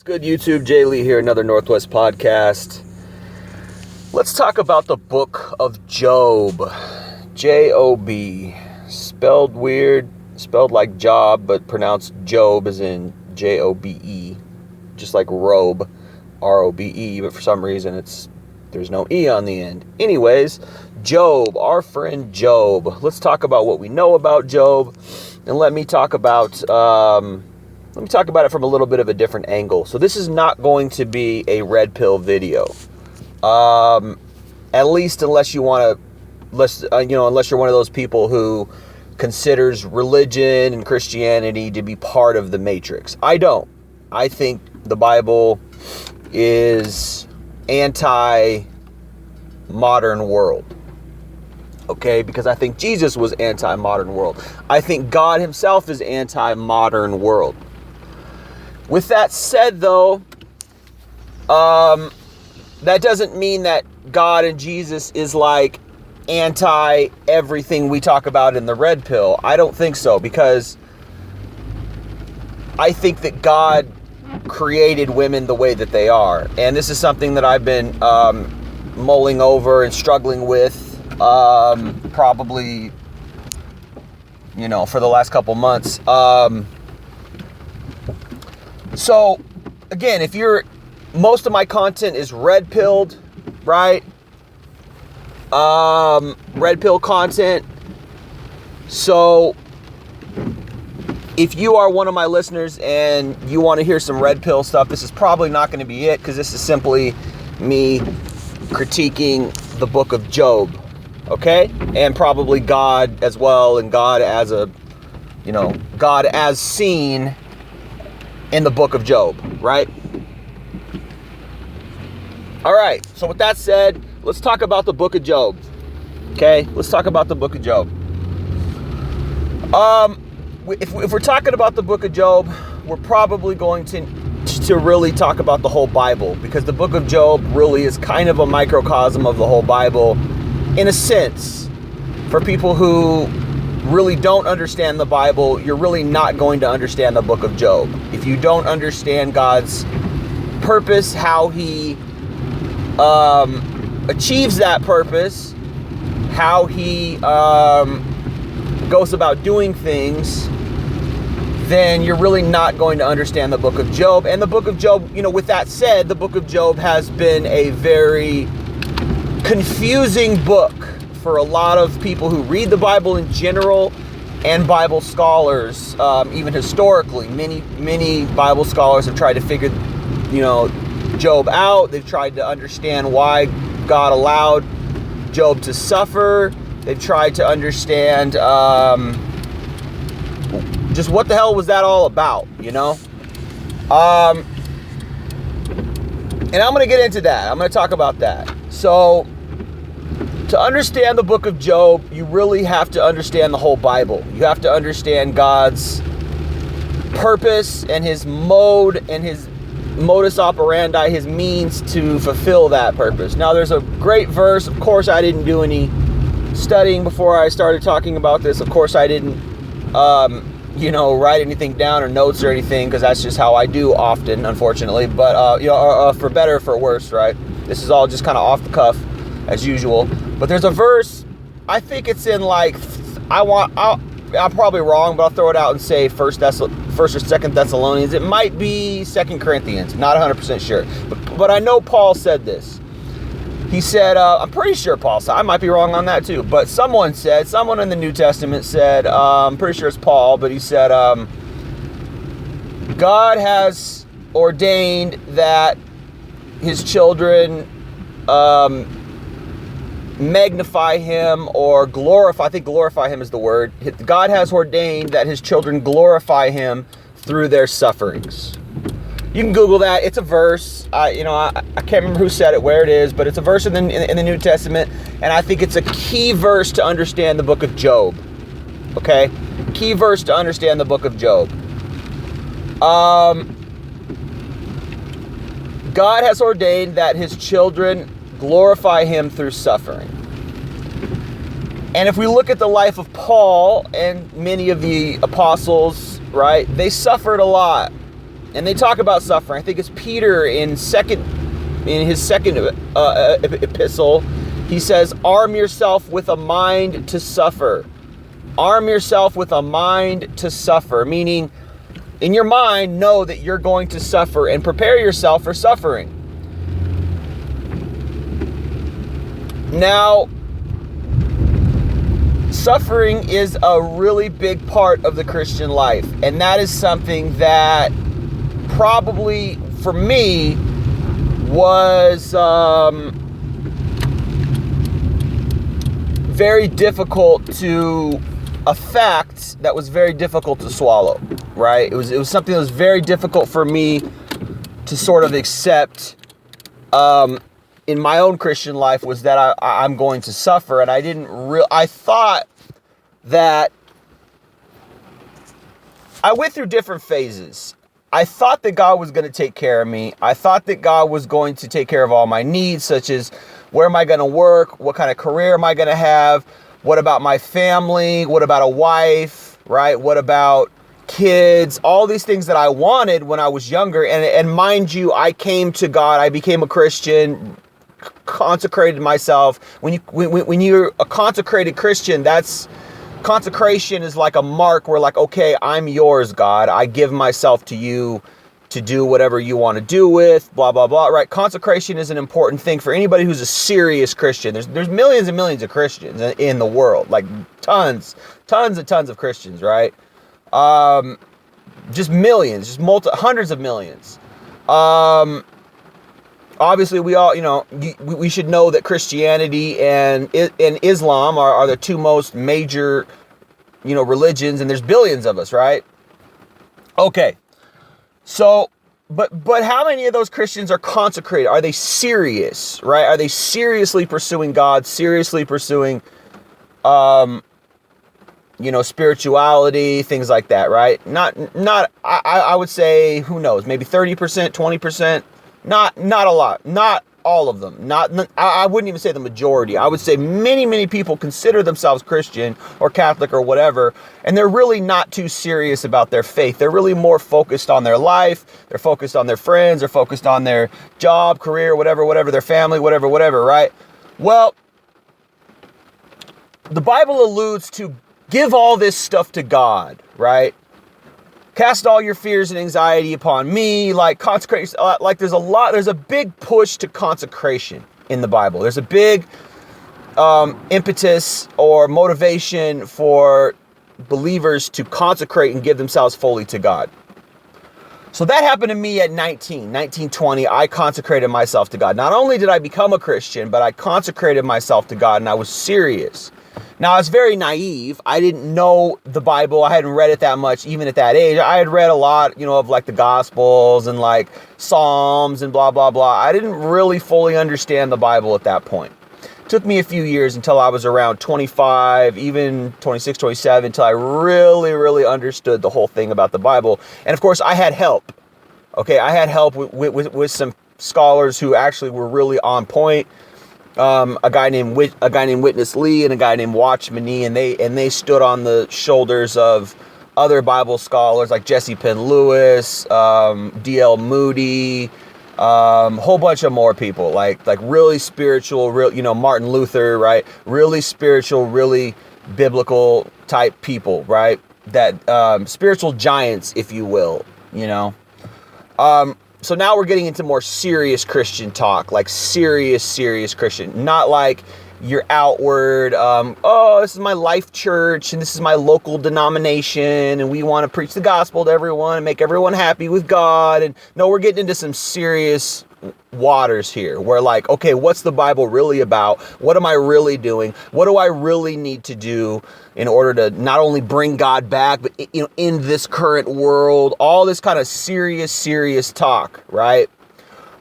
Good YouTube, Jay Lee here, another Northwest podcast. Let's talk about the book of Job. J-O-B. Spelled weird, spelled like job, but pronounced Job as in J-O-B-E. Just like robe, R-O-B-E, but for some reason there's no E on the end. Anyways, Job, our friend Job. Let's talk about what we know about Job, and let me talk about it from a little bit of a different angle. So this is not going to be a red pill video, at least unless you're one of those people who considers religion and Christianity to be part of the matrix. I don't. I think the Bible is anti-modern world. Okay, because I think Jesus was anti-modern world. I think God himself is anti-modern world. With that said, though, that doesn't mean that God and Jesus is like anti everything we talk about in the red pill. I don't think so, because I think that God created women the way that they are. And this is something that I've been mulling over and struggling with probably, for the last couple months. So, again, most of my content is red pilled, right? Red pill content. So, if you are one of my listeners and you want to hear some red pill stuff, this is probably not going to be it, because this is simply me critiquing the book of Job, okay? And probably God as well, and God as God as seen in the book of Job, right? All right, so with that said, let's talk about the book of Job. Okay, let's talk about the book of Job. If we're talking about the book of Job, we're probably going to really talk about the whole Bible, because the book of Job really is kind of a microcosm of the whole Bible, in a sense. For people who really don't understand the Bible, you're really not going to understand the book of Job. If you don't understand God's purpose, how he achieves that purpose, how he goes about doing things, then you're really not going to understand the book of Job. And the book of Job, with that said, the book of Job has been a very confusing book for a lot of people who read the Bible in general, and Bible scholars, even historically. Many Bible scholars have tried to figure, Job out. They've tried to understand why God allowed Job to suffer. They've tried to understand just what the hell was that all about, And I'm going to get into that. I'm going to talk about that. So, to understand the book of Job, you really have to understand the whole Bible. You have to understand God's purpose and his mode and his modus operandi, his means to fulfill that purpose. Now, there's a great verse. Of course, I didn't do any studying before I started talking about this. Of course, I didn't, write anything down or notes or anything, because that's just how I do often, unfortunately. But, for better or for worse, right? This is all just kind of off the cuff, as usual. But there's a verse, I think it's in I'm probably wrong, but I'll throw it out and say First or Second Thessalonians. It might be 2 Corinthians, not 100% sure. But I know Paul said this. He said, I'm pretty sure Paul said, I might be wrong on that too, but someone in the New Testament said, I'm pretty sure it's Paul, but he said, God has ordained that his children magnify him or glorify. I think glorify him is the word. God has ordained that his children glorify him through their sufferings. You can Google that. It's a verse. I can't remember who said it, where it is, but it's a verse in the New Testament, and I think it's a key verse to understand the book of Job. Okay? Key verse to understand the book of Job. God has ordained that his children glorify him through suffering. And if we look at the life of Paul and many of the apostles, right, they suffered a lot. And they talk about suffering. I think it's Peter in his second epistle. He says, arm yourself with a mind to suffer. Arm yourself with a mind to suffer. Meaning, in your mind, know that you're going to suffer and prepare yourself for suffering. Now, suffering is a really big part of the Christian life. And that is something that probably, for me, was very difficult to affect. That was very difficult to swallow, right? It was something that was very difficult for me to sort of accept in my own Christian life, was that I'm going to suffer. And I thought that I went through different phases. I thought that God was going to take care of me. I thought that God was going to take care of all my needs, such as where am I going to work? What kind of career am I going to have? What about my family? What about a wife, right? What about kids? All these things that I wanted when I was younger. And mind you, I came to God. I became a Christian, consecrated myself. When you're a consecrated Christian, consecration is like a mark where, like, okay, I'm yours, God. I give myself to you to do whatever you want to do with, blah, blah, blah, right? Consecration is an important thing for anybody who's a serious Christian. There's millions and millions of Christians in the world, like tons and tons of Christians, right? Just millions, just hundreds of millions. Obviously, we all, we should know that Christianity and Islam are the two most major, religions, and there's billions of us, right? Okay. So, but how many of those Christians are consecrated? Are they serious, right? Are they seriously pursuing God, seriously pursuing, spirituality, things like that, right? I would say, who knows, maybe 30%, 20%, not a lot, not all of them, I wouldn't even say the majority. I would say many people consider themselves Christian or Catholic or whatever, and they're really not too serious about their faith. They're really more focused on their life. They're focused on their friends. They're focused on their job, career, whatever, their family, whatever, right? Well, the Bible alludes to give all this stuff to God, right? Cast all your fears and anxiety upon me, like consecrate, like there's a big push to consecration in the Bible. There's a big impetus or motivation for believers to consecrate and give themselves fully to God. So that happened to me at 19, 20. I consecrated myself to God. Not only did I become a Christian, but I consecrated myself to God, and I was serious. Now, I was very naive. I didn't know the Bible. I hadn't read it that much, even at that age. I had read a lot, of like the Gospels and like Psalms and blah, blah, blah. I didn't really fully understand the Bible at that point. It took me a few years until I was around 25, even 26, 27, until I really understood the whole thing about the Bible. And of course, I had help. Okay, I had help with some scholars who actually were really on point. A guy named Witness Lee and a guy named Watchman Nee, and they stood on the shoulders of other Bible scholars like Jesse Penn Lewis, D.L. Moody, whole bunch of more people like really spiritual, Martin Luther, right? Really spiritual, really biblical type people, right? That spiritual giants, if you will, So now we're getting into more serious Christian talk, like serious Christian, not like your outward, this is my life church and this is my local denomination and we want to preach the gospel to everyone and make everyone happy with God. And no, we're getting into some serious waters here where like, okay, what's the Bible really about? What am I really doing? What do I really need to do in order to not only bring God back, but in this current world, all this kind of serious talk, right?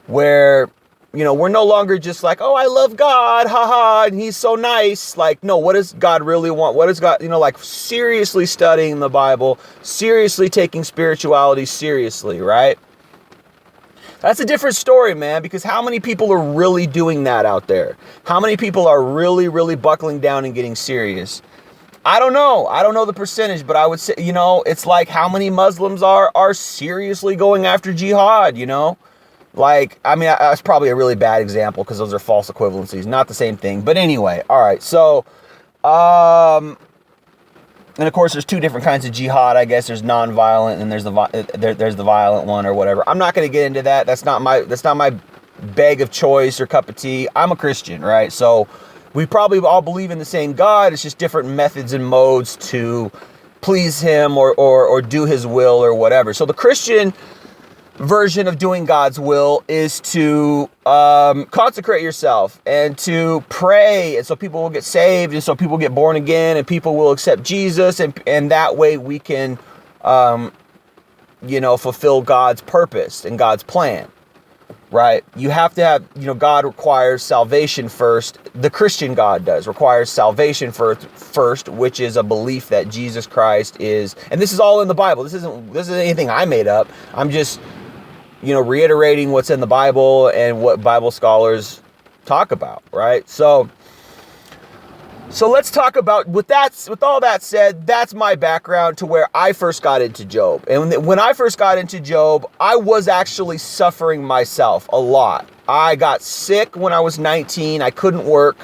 Where, we're no longer just like, oh, I love God, haha, and he's so nice. Like, no, what does God really want? What does God, like seriously studying the Bible, seriously taking spirituality seriously, right? That's a different story, man, because how many people are really doing that out there? How many people are really buckling down and getting serious? I don't know. I don't know the percentage, but I would say, it's like how many Muslims are seriously going after jihad, Like, I mean, that's probably a really bad example because those are false equivalencies, not the same thing. But anyway, all right. So, and of course, there's two different kinds of jihad. I guess there's non-violent and there's the violent one or whatever. I'm not going to get into that. That's not my bag of choice or cup of tea. I'm a Christian, right? So we probably all believe in the same God. It's just different methods and modes to please him or do his will or whatever. So the Christian version of doing God's will is to consecrate yourself and to pray, and so people will get saved, and so people get born again, and people will accept Jesus, and that way we can fulfill God's purpose and God's plan. Right? You have to have, God requires salvation first. The Christian God requires salvation first, which is a belief that Jesus Christ is, and this is all in the Bible. This isn't anything I made up. I'm just, reiterating what's in the Bible and what Bible scholars talk about, right? So let's talk about, with all that said, that's my background to where I first got into Job. And when I first got into Job, I was actually suffering myself a lot. I got sick when I was 19. I couldn't work.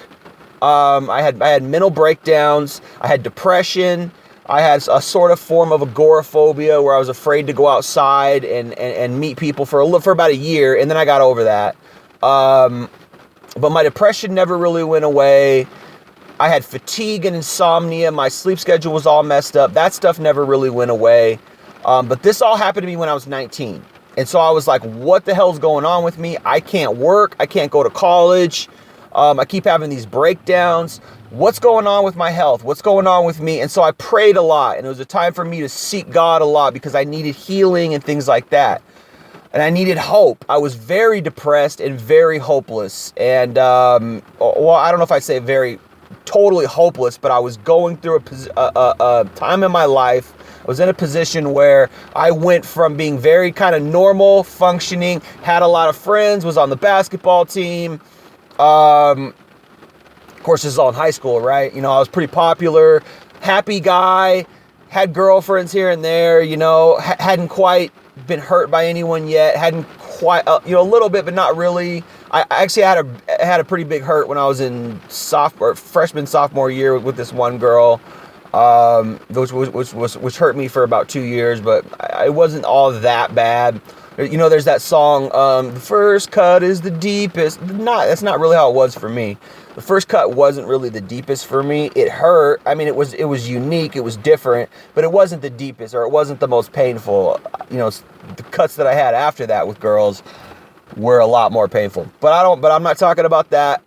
I had mental breakdowns. I had depression. I had a sort of form of agoraphobia where I was afraid to go outside and meet people for about a year. And then I got over that. But my depression never really went away. I had fatigue and insomnia. My sleep schedule was all messed up. That stuff never really went away. But this all happened to me when I was 19. And so I was like, what the hell's going on with me? I can't work. I can't go to college. I keep having these breakdowns. What's going on with my health? What's going on with me? And so I prayed a lot. And it was a time for me to seek God a lot because I needed healing and things like that. And I needed hope. I was very depressed and very hopeless. And, I don't know if I'd say very totally hopeless, but I was going through a time in my life. I was in a position where I went from being very kind of normal, functioning, had a lot of friends, was on the basketball team. Of course, this is all in high school, right? I was pretty popular, happy guy, had girlfriends here and there, hadn't quite been hurt by anyone yet, hadn't quite, a little bit, but not really. I actually had a pretty big hurt when I was in freshman, sophomore year with this one girl, which hurt me for about 2 years, but it wasn't all that bad. There's that song, the first cut is the deepest. That's not really how it was for me. The first cut wasn't really the deepest for me. It hurt. I mean, it was unique. It was different, but it wasn't the deepest, or it wasn't the most painful. The cuts that I had after that with girls were a lot more painful. But I'm not talking about that.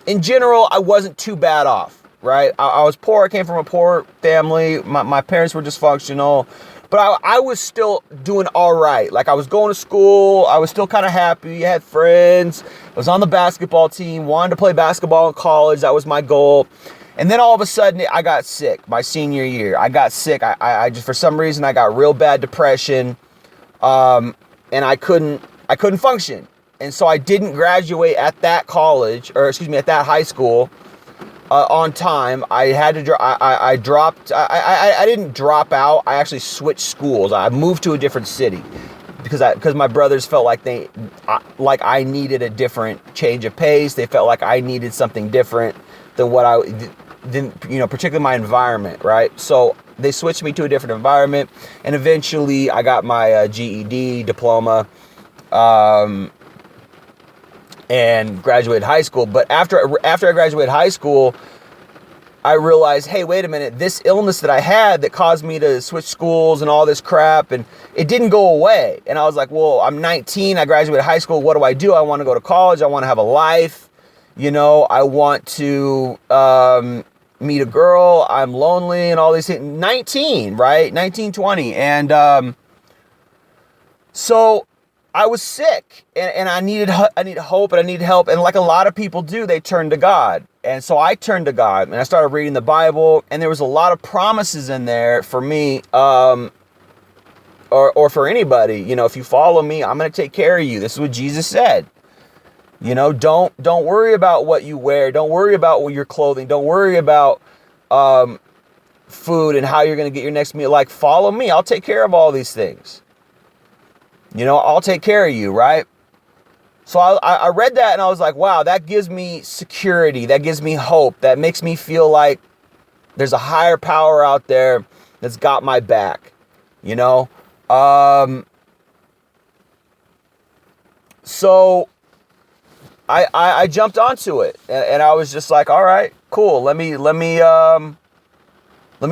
In general, I wasn't too bad off, right? I was poor. I came from a poor family. My parents were dysfunctional. But I was still doing all right. Like, I was going to school. I was still kind of happy. I had friends. I was on the basketball team. Wanted to play basketball in college. That was my goal. And then all of a sudden, I got sick my senior year. I got sick. I just, for some reason, I got real bad depression. And I couldn't function. And so I didn't graduate at that college, at that high school. On time. I had to I dropped. I didn't drop out. I actually switched schools. I moved to a different city because my brothers felt like I needed a different change of pace. They felt like I needed something different than what particularly my environment, right? So they switched me to a different environment, and eventually I got my GED diploma. And graduated high school. But after I graduated high school, I realized, hey, wait a minute, this illness that I had that caused me to switch schools and all this crap, and it didn't go away. And I was like, well, I'm 19, I graduated high school, what do? I want to go to college, I want to have a life, I want to meet a girl, I'm lonely, and all these things. 19, right? 19, 20. And so I was sick, and I needed hope, and I needed help. And like a lot of people do, they turn to God. And so I turned to God, and I started reading the Bible, and there was a lot of promises in there for me, or for anybody. If you follow me, I'm going to take care of you. This is what Jesus said. Don't worry about what you wear. Don't worry about your clothing. Don't worry about food and how you're going to get your next meal. Like, follow me. I'll take care of all these things. I'll take care of you, right? So I read that and I was like, wow, that gives me security. That gives me hope. That makes me feel like there's a higher power out there that's got my back, So I jumped onto it and I was just like, all right, cool. Let me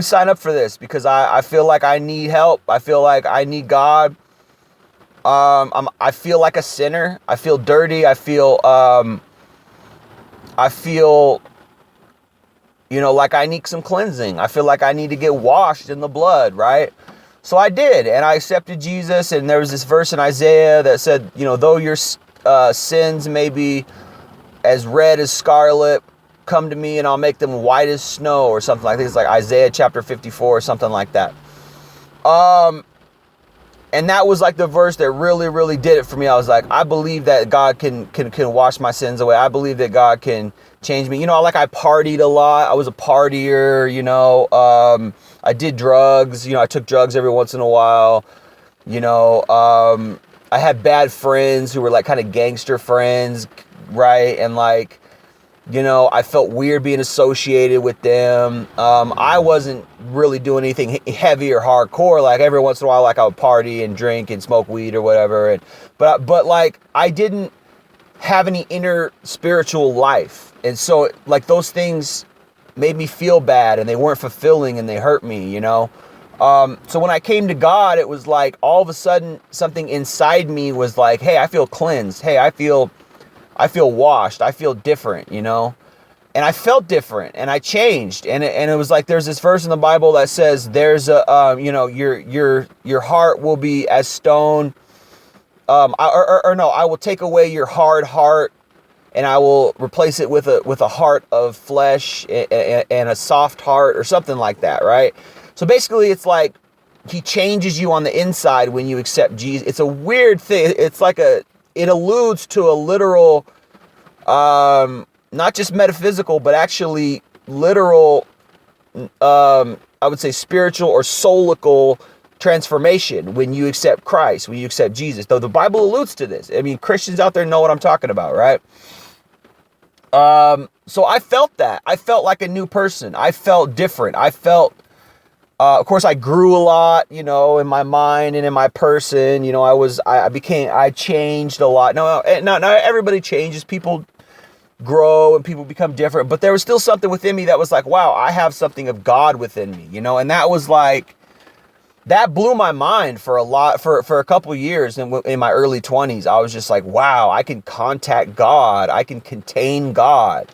sign up for this because I feel like I need help. I feel like I need God. I feel like a sinner. I feel dirty. I feel like I need some cleansing. I feel like I need to get washed in the blood, right? So I did, and I accepted Jesus, and there was this verse in Isaiah that said, though your sins may be as red as scarlet, come to me and I'll make them white as snow, or something like this. It's like Isaiah chapter 54 or something like that. And that was like the verse that really, really did it for me. I was like, I believe that God can wash my sins away. I believe that God can change me. I partied a lot. I was a partier, I did drugs. I took drugs every once in a while. I had bad friends who were like kind of gangster friends, right? And like, I felt weird being associated with them. I wasn't really doing anything heavy or hardcore. Like every once in a while, like I would party and drink and smoke weed or whatever. But like I didn't have any inner spiritual life. And so like those things made me feel bad and they weren't fulfilling and they hurt me, So when I came to God, it was like all of a sudden something inside me was like, hey, I feel cleansed. Hey, I feel washed. I feel different, and I felt different and I changed. And it was like, there's this verse in the Bible that says there's a, your heart will be as stone. I will take away your hard heart and I will replace it with a heart of flesh and a soft heart or something like that. Right. So basically it's like he changes you on the inside when you accept Jesus. It's a weird thing. It's like it alludes to a literal, not just metaphysical, but actually literal, I would say spiritual or soulical transformation when you accept Christ, when you accept Jesus. Though the Bible alludes to this. I mean, Christians out there know what I'm talking about, right? So I felt that. I felt like a new person. I felt different. I felt, of course, I grew a lot, in my mind and in my person. I changed a lot. No, not everybody changes. People grow and people become different. But there was still something within me that was like, wow, I have something of God within me, And that was like, that blew my mind for a couple of years in my early 20s. I was just like, wow, I can contact God. I can contain God.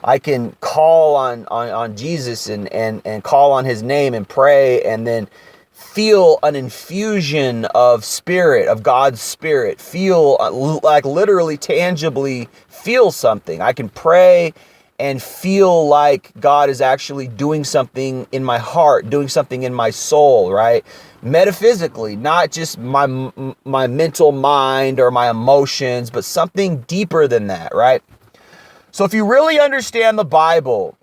I can call on Jesus and call on his name and pray and then feel an infusion of spirit, of God's spirit, feel like literally tangibly feel something. I can pray and feel like God is actually doing something in my heart, doing something in my soul, right? Metaphysically, not just my mental mind or my emotions, but something deeper than that, right? So if you really understand the Bible,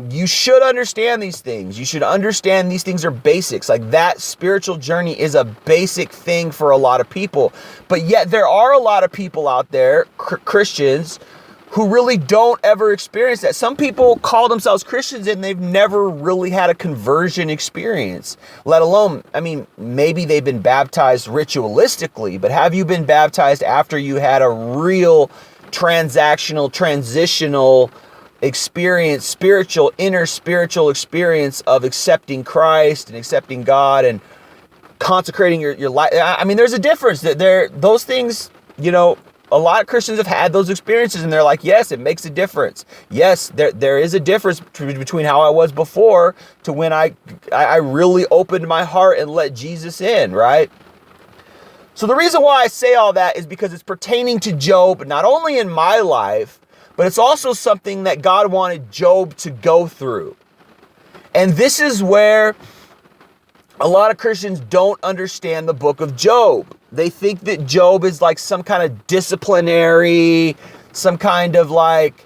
you should understand these things. You should understand these things are basics. Like that spiritual journey is a basic thing for a lot of people. But yet there are a lot of people out there, Christians, who really don't ever experience that. Some people call themselves Christians and they've never really had a conversion experience, let alone, maybe they've been baptized ritualistically, but have you been baptized after you had a real transactional, transitional experience, inner spiritual experience of accepting Christ and accepting God and consecrating your life? There's a difference. Those things, a lot of Christians have had those experiences and they're like, yes, it makes a difference. Yes, there is a difference between how I was before to when I really opened my heart and let Jesus in, right? So the reason why I say all that is because it's pertaining to Job, not only in my life, but it's also something that God wanted Job to go through. And this is where a lot of Christians don't understand the book of Job. They think that Job is like some kind of disciplinary, some kind of like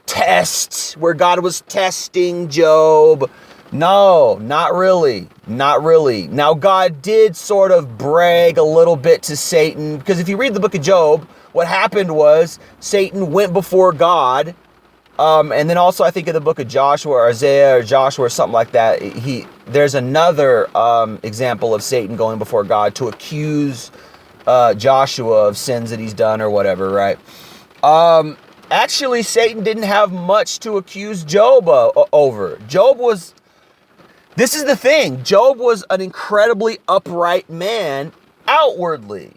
test where God was testing Job. No, not really. Not really. Now, God did sort of brag a little bit to Satan, because if you read the book of Job, what happened was Satan went before God. And then also I think in the book of Joshua or Isaiah or Joshua or something like that, there's another example of Satan going before God to accuse Joshua of sins that he's done or whatever, right? Actually, Satan didn't have much to accuse Job over. This is the thing. Job was an incredibly upright man outwardly,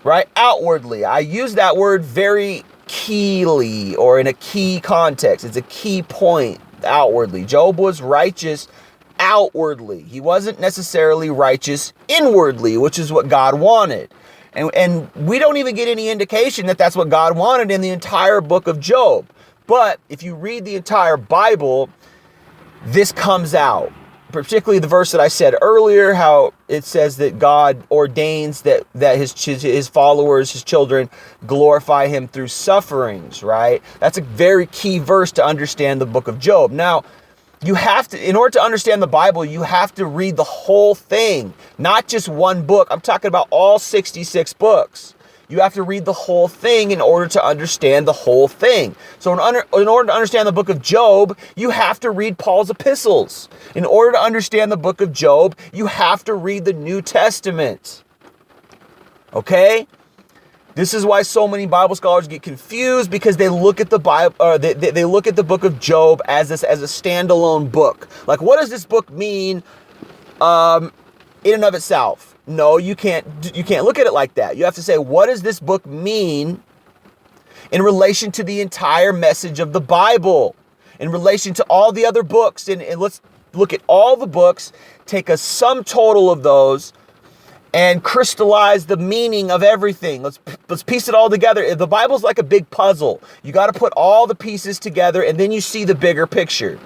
right? Outwardly. I use that word very keyly or in a key context. It's a key point outwardly. Job was righteous outwardly. He wasn't necessarily righteous inwardly, which is what God wanted. And we don't even get any indication that that's what God wanted in the entire book of Job. But if you read the entire Bible, this comes out. Particularly the verse that I said earlier, how it says that God ordains that his followers, his children, glorify him through sufferings, right? That's a very key verse to understand the book of Job. Now, you have to, in order to understand the Bible, you have to read the whole thing, not just one book. I'm talking about all 66 books. You have to read the whole thing in order to understand the whole thing. So in order to understand the book of Job, you have to read Paul's epistles. In order to understand the book of Job, you have to read the New Testament. Okay? This is why so many Bible scholars get confused, because they look at the Bible, they look at the book of Job as a standalone book. Like, what does this book mean in and of itself? No, you can't look at it like that. You have to say, what does this book mean in relation to the entire message of the Bible, in relation to all the other books? And let's look at all the books, take a sum total of those, and crystallize the meaning of everything. Let's piece it all together. The Bible's like a big puzzle. You got to put all the pieces together, and then you see the bigger picture.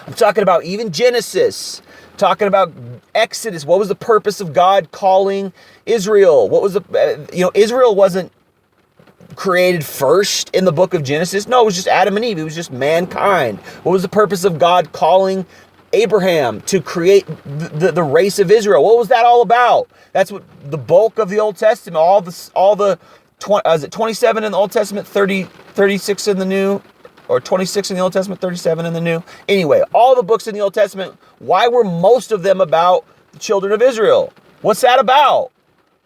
I'm talking about even Genesis. Talking about Exodus. What was the purpose of God calling Israel? What was Israel wasn't created first in the book of Genesis. No, it was just Adam and Eve. It was just mankind. What was the purpose of God calling Abraham to create the race of Israel? What was that all about? That's what the bulk of the Old Testament, all the 27 in the Old Testament, 36 in the New, or 26 in the Old Testament, 37 in the New. Anyway, all the books in the Old Testament, why were most of them about the children of Israel? What's that about?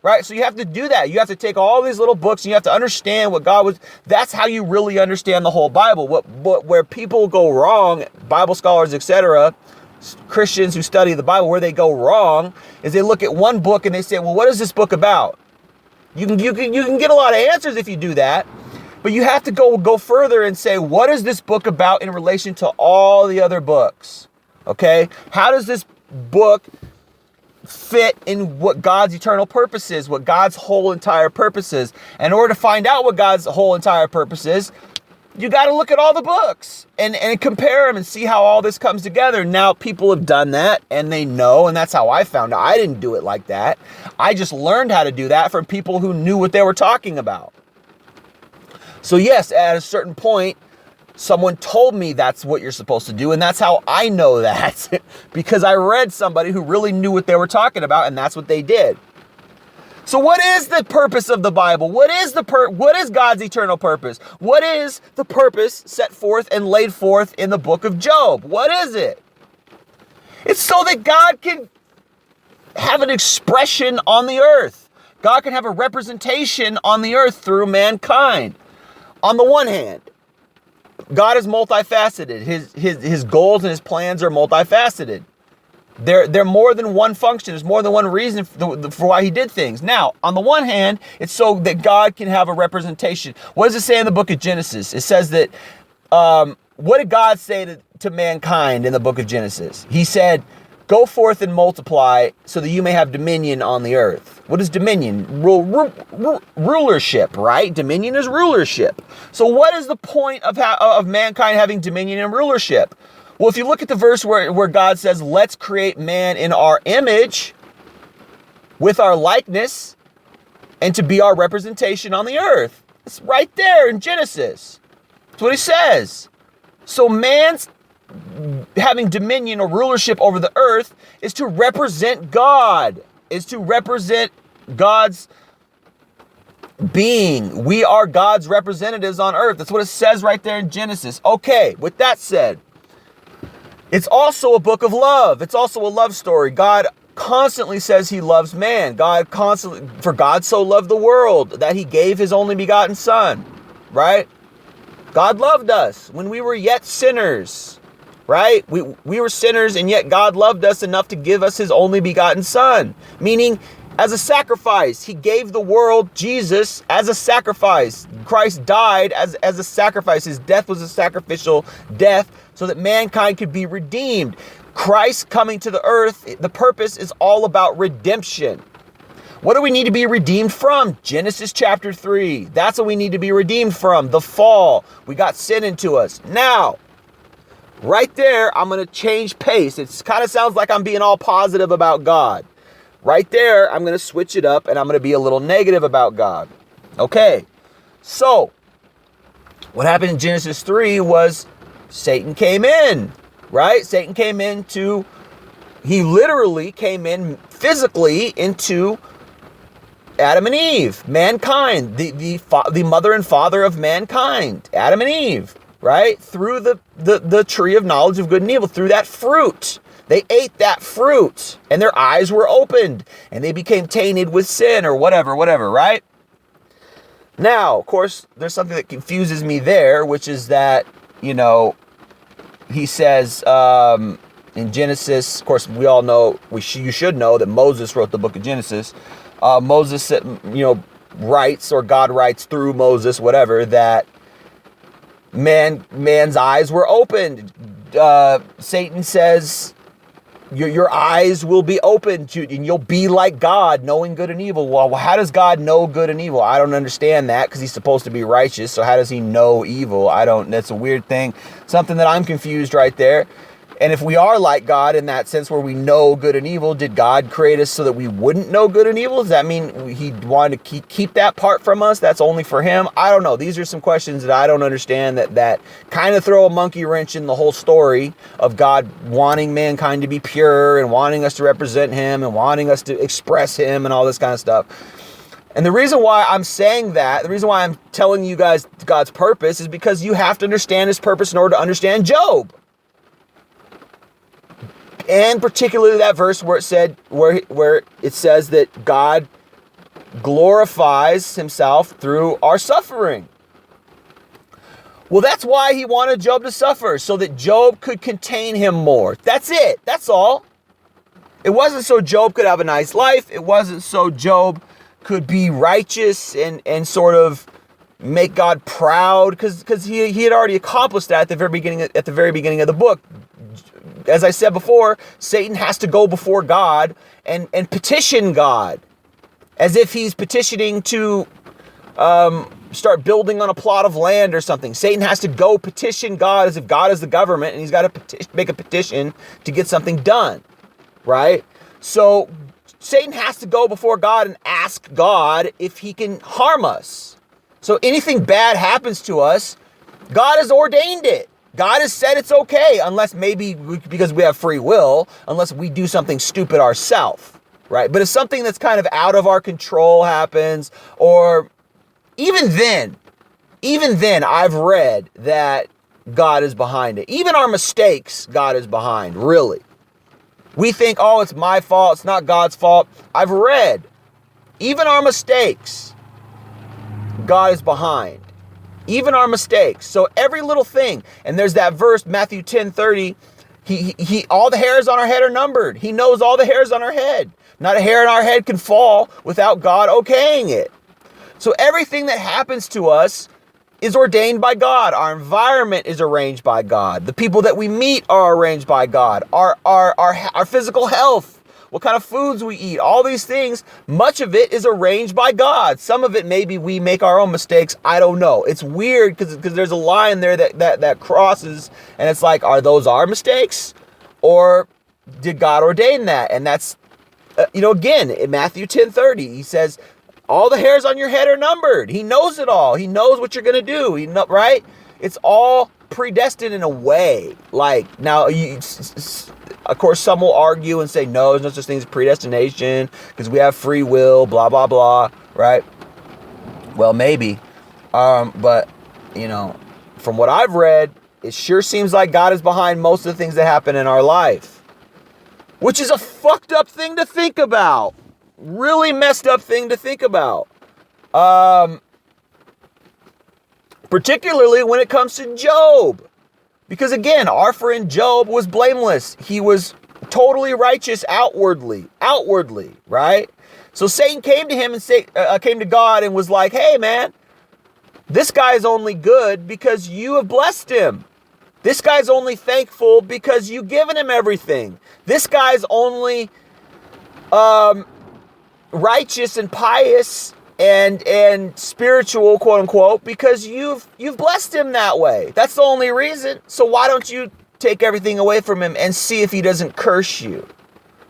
Right? So you have to do that. You have to take all these little books and you have to understand what God was. That's how you really understand the whole Bible. Where people go wrong, Bible scholars, etc., Christians who study the Bible, where they go wrong is they look at one book and they say, well, what is this book about? You can get a lot of answers if you do that. But you have to go further and say, what is this book about in relation to all the other books? Okay? How does this book fit in what God's eternal purpose is, what God's whole entire purpose is? In order to find out what God's whole entire purpose is, you got to look at all the books and compare them and see how all this comes together. Now, people have done that and they know, and that's how I found out. I didn't do it like that. I just learned how to do that from people who knew what they were talking about. So yes, at a certain point, someone told me that's what you're supposed to do, and that's how I know that, because I read somebody who really knew what they were talking about, and that's what they did. So what is the purpose of the Bible? What is God's eternal purpose? What is the purpose set forth and laid forth in the book of Job? What is it? It's so that God can have an expression on the earth. God can have a representation on the earth through mankind. On the one hand, God is multifaceted. His goals and his plans are multifaceted. They're more than one function. There's more than one reason for why he did things. Now, on the one hand, it's so that God can have a representation. What does it say in the book of Genesis? It says that, what did God say to mankind in the book of Genesis? He said, go forth and multiply so that you may have dominion on the earth. What is dominion? Rulership, right? Dominion is rulership. So what is the point of mankind having dominion and rulership? Well, if you look at the verse where God says, let's create man in our image, with our likeness, and to be our representation on the earth. It's right there in Genesis. That's what he says. So man's having dominion or rulership over the earth is to represent God, is to represent God's being. We are God's representatives on earth. That's what it says right there in Genesis. Okay, with that said, it's also a book of love. It's also a love story. God constantly says he loves man. For God so loved the world that he gave his only begotten son, right? God loved us when we were yet sinners, right? We were sinners, and yet God loved us enough to give us his only begotten son, meaning as a sacrifice. He gave the world Jesus as a sacrifice. Christ died as a sacrifice. His death was a sacrificial death so that mankind could be redeemed. Christ coming to the earth, the purpose is all about redemption. What do we need to be redeemed from? Genesis chapter 3. That's what we need to be redeemed from. The fall. We got sin into us. Now, right there, I'm going to change pace. It kind of sounds like I'm being all positive about God. Right there, I'm going to switch it up and I'm going to be a little negative about God. Okay, so what happened in Genesis 3 was Satan came in, right? Satan came into, he literally came in physically into Adam and Eve, mankind, the mother and father of mankind, Adam and Eve, right? Through the tree of knowledge of good and evil, through that fruit. They ate that fruit and their eyes were opened and they became tainted with sin or whatever, right? Now, of course, there's something that confuses me there, which is that, he says in Genesis, of course, we all know, you should know that Moses wrote the book of Genesis. Moses said, writes, or God writes through Moses, whatever, that man's eyes were opened. Satan says, your eyes will be opened and you'll be like God, knowing good and evil. Well, how does God know good and evil? I don't understand that, because he's supposed to be righteous. So how does he know evil? That's a weird thing. Something that I'm confused right there. And if we are like God in that sense where we know good and evil, did God create us so that we wouldn't know good and evil? Does that mean he wanted to keep that part from us? That's only for him? I don't know. These are some questions that I don't understand that kind of throw a monkey wrench in the whole story of God wanting mankind to be pure and wanting us to represent him and wanting us to express him and all this kind of stuff. And the reason why I'm saying that, the reason why I'm telling you guys God's purpose is because you have to understand his purpose in order to understand Job. And particularly that verse where it says that God glorifies himself through our suffering. Well, that's why he wanted Job to suffer, so that Job could contain him more. That's it. That's all. It wasn't so Job could have a nice life. It wasn't so Job could be righteous and sort of make God proud, because he had already accomplished that at the very beginning of the book. As I said before, Satan has to go before God and petition God, as if he's petitioning to start building on a plot of land or something. Satan has to go petition God as if God is the government, and he's got to make a petition to get something done, right? So Satan has to go before God and ask God if he can harm us. So anything bad happens to us, God has ordained it. God has said it's okay, unless maybe because we have free will, unless we do something stupid ourselves, right? But if something that's kind of out of our control happens, or even then, I've read that God is behind it. Even our mistakes, God is behind, really. We think, oh, it's my fault, it's not God's fault. I've read, even our mistakes, God is behind. Even our mistakes. So every little thing, and there's that verse, Matthew 10:30, he all the hairs on our head are numbered. He knows all the hairs on our head. Not a hair on our head can fall without God okaying it. So everything that happens to us is ordained by God. Our environment is arranged by God. The people that we meet are arranged by God. Our physical health, what kind of foods we eat, all these things, much of it is arranged by God. Some of it, maybe we make our own mistakes. I don't know. It's weird because there's a line there that crosses, and it's like, are those our mistakes? Or did God ordain that? And that's, again, in Matthew 10:30, he says, all the hairs on your head are numbered. He knows it all. He knows what you're going to do. Right? It's all predestined in a way. Like, now, of course, some will argue and say, no, there's no such thing as predestination because we have free will, blah, blah, blah, right? Well, maybe. But, you know, from what I've read, it sure seems like God is behind most of the things that happen in our life. Which is a fucked up thing to think about. Really messed up thing to think about. Particularly when it comes to Job. Because again, our friend Job was blameless. He was totally righteous outwardly, right? So Satan came to him and came to God and was like, hey man, this guy's only good because you have blessed him. This guy's only thankful because you've given him everything. This guy's only righteous and pious and spiritual, quote unquote, because you've blessed him that way. That's the only reason. So why don't you take everything away from him and see if he doesn't curse you?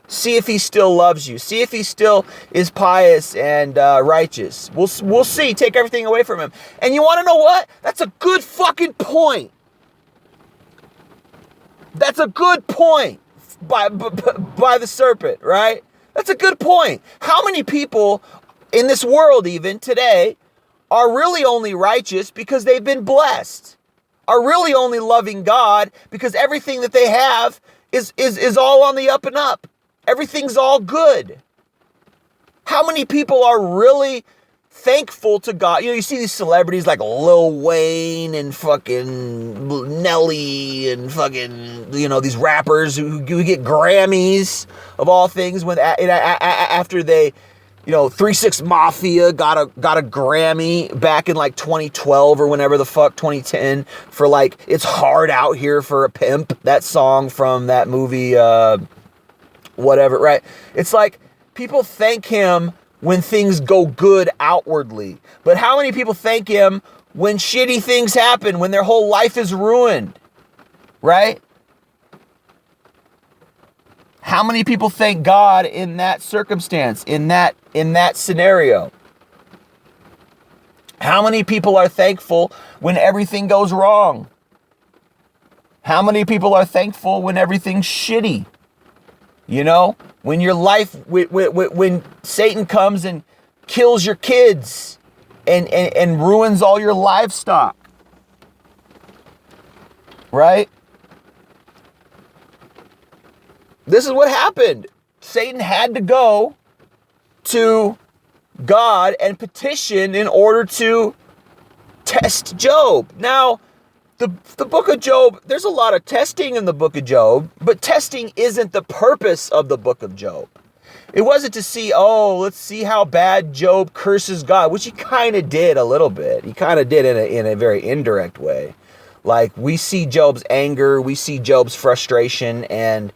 See if he still loves you. See if he still is pious and righteous. We'll see. Take everything away from him. And you want to know what? That's a good fucking point. That's a good point by the serpent, right? That's a good point. How many people in this world even today are really only righteous because they've been blessed? Are really only loving God because everything that they have is all on the up and up. Everything's all good. How many people are really thankful to God? You know, you see these celebrities like Lil Wayne and fucking Nelly and fucking, you know, these rappers who get Grammys of all things when after they, you know, 3 6 Mafia got a Grammy back in like 2012 or whenever the fuck, 2010, for like It's Hard Out Here for a Pimp, that song from that movie, whatever, right? It's like people thank him when things go good outwardly. But how many people thank him when shitty things happen, when their whole life is ruined, right? How many people thank God in that circumstance, in that scenario? How many people are thankful when everything goes wrong? How many people are thankful when everything's shitty? You know, when your life, when Satan comes and kills your kids and ruins all your livestock, right? This is what happened. Satan had to go to God and petition in order to test Job. Now, the book of Job, there's a lot of testing in the book of Job, but testing isn't the purpose of the book of Job. It wasn't to see, let's see how bad Job curses God, which he kind of did a little bit. He kind of did in a very indirect way. Like, we see Job's anger, we see Job's frustration, and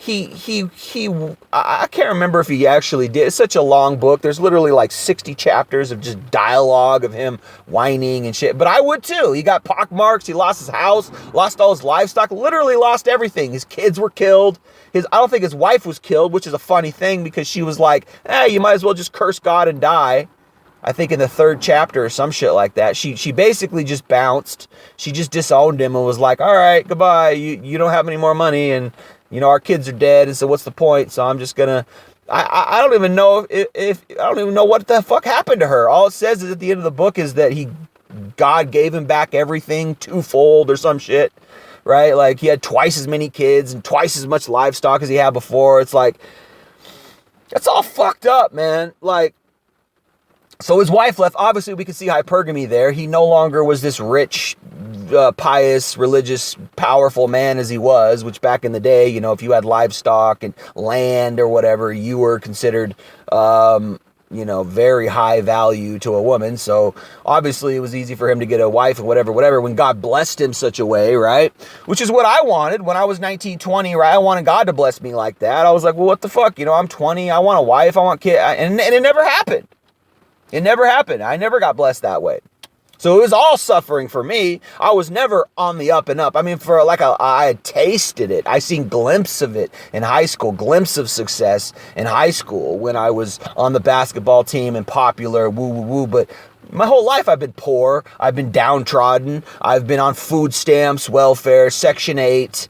I can't remember if he actually did. It's such a long book. There's literally like 60 chapters of just dialogue of him whining and shit. But I would too. He got pockmarks. He lost his house, lost all his livestock, literally lost everything. His kids were killed. I don't think his wife was killed, which is a funny thing because she was like, you might as well just curse God and die. I think in the 3rd chapter or some shit like that. She basically just bounced. She just disowned him and was like, all right, goodbye. You don't have any more money, and you know, our kids are dead, and so what's the point? So I'm just gonna, I don't even know if I don't even know what the fuck happened to her. All it says is at the end of the book is that God gave him back everything twofold or some shit, right? Like, he had twice as many kids and twice as much livestock as he had before. It's like, that's all fucked up, man. Like, so his wife left. Obviously, we can see hypergamy there. He no longer was this rich, pious, religious, powerful man as he was, which back in the day, you know, if you had livestock and land or whatever, you were considered, you know, very high value to a woman. So obviously it was easy for him to get a wife and whatever, when God blessed him such a way, right? Which is what I wanted when I was 19, 20, right? I wanted God to bless me like that. I was like, well, what the fuck? You know, I'm 20. I want a wife. I want kids. And it never happened. It never happened. I never got blessed that way. So it was all suffering for me. I was never on the up and up. I mean, I had tasted it. I seen glimpses of it in high school, glimpses of success in high school when I was on the basketball team and popular, woo, woo, woo. But My whole life I've been poor. I've been downtrodden. I've been on food stamps, welfare, Section 8,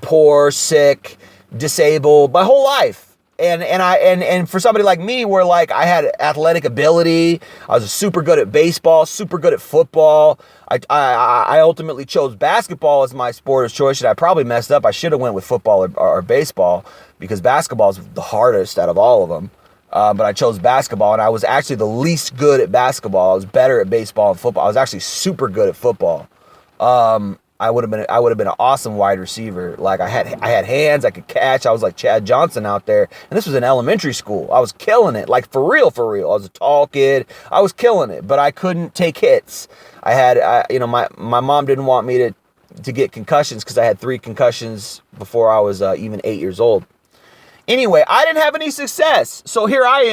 poor, sick, disabled, my whole life. And for somebody like me, where like I had athletic ability, I was super good at baseball, super good at football. I ultimately chose basketball as my sport of choice, and I probably messed up. I should have went with football or baseball, because basketball is the hardest out of all of them. But I chose basketball, and I was actually the least good at basketball. I was better at baseball and football. I was actually super good at football. I would have been an awesome wide receiver. Like I had hands, I could catch. I was like Chad Johnson out there. And this was in elementary school. I was killing it, like for real. I was a tall kid. I was killing it, but I couldn't take hits. My mom didn't want me to get concussions, because I had 3 concussions before I was even 8 years old. Anyway, I didn't have any success. So here I am.